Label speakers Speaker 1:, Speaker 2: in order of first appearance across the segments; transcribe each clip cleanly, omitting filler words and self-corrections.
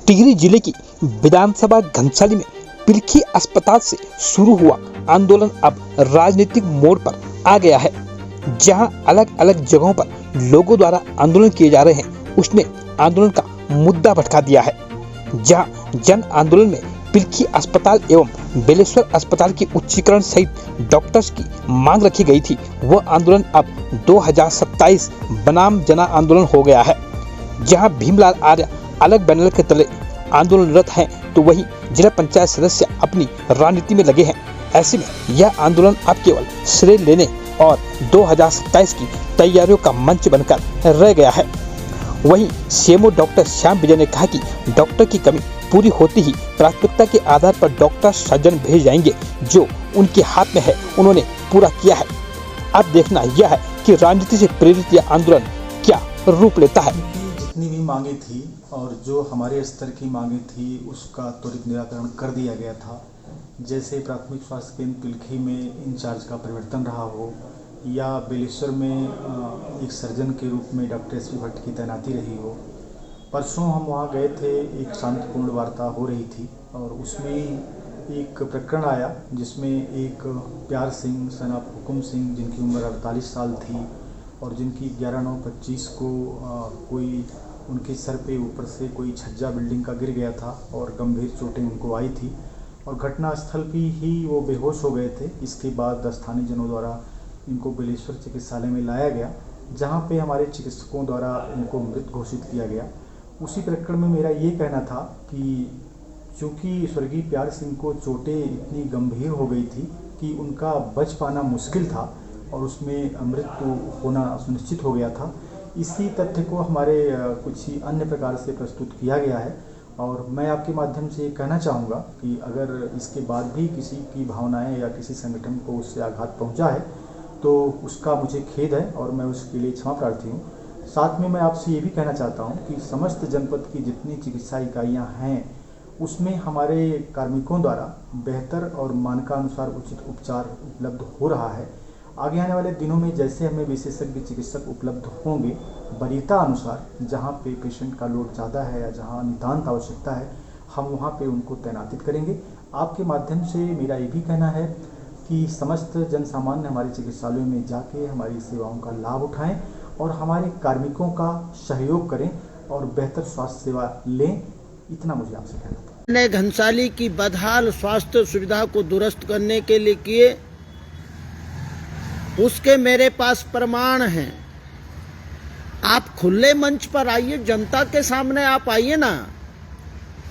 Speaker 1: टिहरी जिले की विधानसभा घनसाली में पिलखी अस्पताल से शुरू हुआ आंदोलन अब राजनीतिक मोड़ पर आ गया है। जहां अलग अलग जगहों पर लोगों द्वारा आंदोलन किए जा रहे हैं, उसने आंदोलन का मुद्दा भटका दिया है। जहां जन आंदोलन में पिलखी अस्पताल एवं बेलेश्वर अस्पताल की उच्चीकरण सहित डॉक्टर्स की मांग रखी गई थी, वह आंदोलन अब 2027 बनाम जना आंदोलन हो गया है। जहां भीमलाल आर्य अलग बैनर के तले आंदोलनरत हैं, तो वहीं जिला पंचायत सदस्य अपनी राजनीति में लगे हैं। ऐसे में यह आंदोलन अब केवल श्रेय लेने और 2027 की तैयारियों का मंच बनकर रह गया है। वहीं सीएमओ डॉक्टर श्याम विजय ने कहा कि डॉक्टर की कमी पूरी होती ही प्राथमिकता के आधार पर डॉक्टर सर्जन भेज जाएंगे। जो उनके हाथ में है उन्होंने पूरा किया है। अब देखना यह है कि राजनीति से प्रेरित यह आंदोलन क्या रूप लेता है।
Speaker 2: जितनी भी मांगे थी और जो हमारे स्तर की मांगे थी उसका त्वरित निराकरण कर दिया गया था। जैसे प्राथमिक स्वास्थ्य केंद्र पिलखी में इंचार्ज का परिवर्तन रहा हो, या बेलेश्वर में एक सर्जन के रूप में डॉक्टर एस.पी. भट्ट की तैनाती रही हो। परसों हम वहाँ गए थे, एक शांतिपूर्ण वार्ता हो रही थी और उसमें एक प्रकरण आया जिसमें एक प्यार सिंह सन ऑफ हुकुम सिंह, जिनकी उम्र 48 साल थी और जिनकी 11/9/25 को कोई उनके सर पे ऊपर से कोई छज्जा बिल्डिंग का गिर गया था और गंभीर चोटें उनको आई थी और घटनास्थल पर ही वो बेहोश हो गए थे। इसके बाद स्थानीय जनों द्वारा इनको बेलेश्वर चिकित्सालय में लाया गया, जहां पे हमारे चिकित्सकों द्वारा इनको मृत घोषित किया गया। उसी प्रकरण में मेरा ये कहना था कि चूँकि स्वर्गीय प्यार सिंह को चोटें इतनी गंभीर हो गई थी कि उनका बच पाना मुश्किल था और उसमें मृत्यु होना सुनिश्चित हो गया था। इसी तथ्य को हमारे कुछ ही अन्य प्रकार से प्रस्तुत किया गया है और मैं आपके माध्यम से ये कहना चाहूँगा कि अगर इसके बाद भी किसी की भावनाएं या किसी संगठन को उससे आघात पहुँचा है तो उसका मुझे खेद है और मैं उसके लिए क्षमा प्रार्थी हूँ। साथ में मैं आपसे ये भी कहना चाहता हूँ कि समस्त जनपद की जितनी चिकित्सा इकाइयाँ हैं उसमें हमारे कार्मिकों द्वारा बेहतर और मानकानुसार उचित उपचार उपलब्ध हो रहा है। आगे आने वाले दिनों में जैसे हमें विशेषज्ञ चिकित्सक उपलब्ध होंगे, वरीयता अनुसार जहाँ पे पेशेंट का लोड ज़्यादा है या जहाँ नितांत आवश्यकता है, हम वहाँ पे उनको तैनातित करेंगे। आपके माध्यम से मेरा ये भी कहना है कि समस्त जन सामान्य हमारे चिकित्सालयों में जाके हमारी सेवाओं का लाभ उठाएं और हमारे कार्मिकों का सहयोग करें और बेहतर स्वास्थ्य सेवा लें। इतना मुझे आपसे कहना था।
Speaker 3: मैंने घनसाली की बदहाल स्वास्थ्य सुविधा को दुरुस्त करने के लिए किए, उसके मेरे पास प्रमाण हैं। आप खुले मंच पर आइए, जनता के सामने आप आइए ना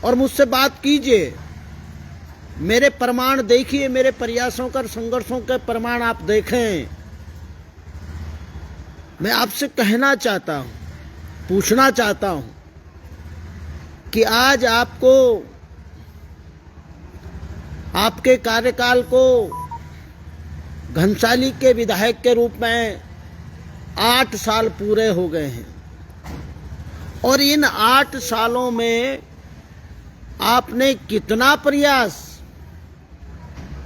Speaker 3: और मुझसे बात कीजिए। मेरे प्रमाण देखिए, मेरे प्रयासों का, संघर्षों के प्रमाण आप देखें। मैं आपसे कहना चाहता हूं, पूछना चाहता हूं कि आज आपको, आपके कार्यकाल को घनसाली के विधायक के रूप में 8 साल पूरे हो गए हैं और इन 8 सालों में आपने कितना प्रयास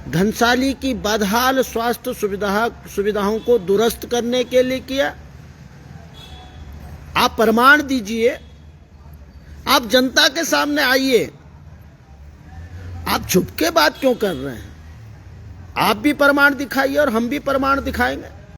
Speaker 3: घनसाली की बदहाल स्वास्थ्य सुविधाओं को दुरुस्त करने के लिए किया। आप प्रमाण दीजिए, आप जनता के सामने आइए। आप छुप के बात क्यों कर रहे हैं? आप भी प्रमाण दिखाइए और हम भी प्रमाण दिखाएंगे।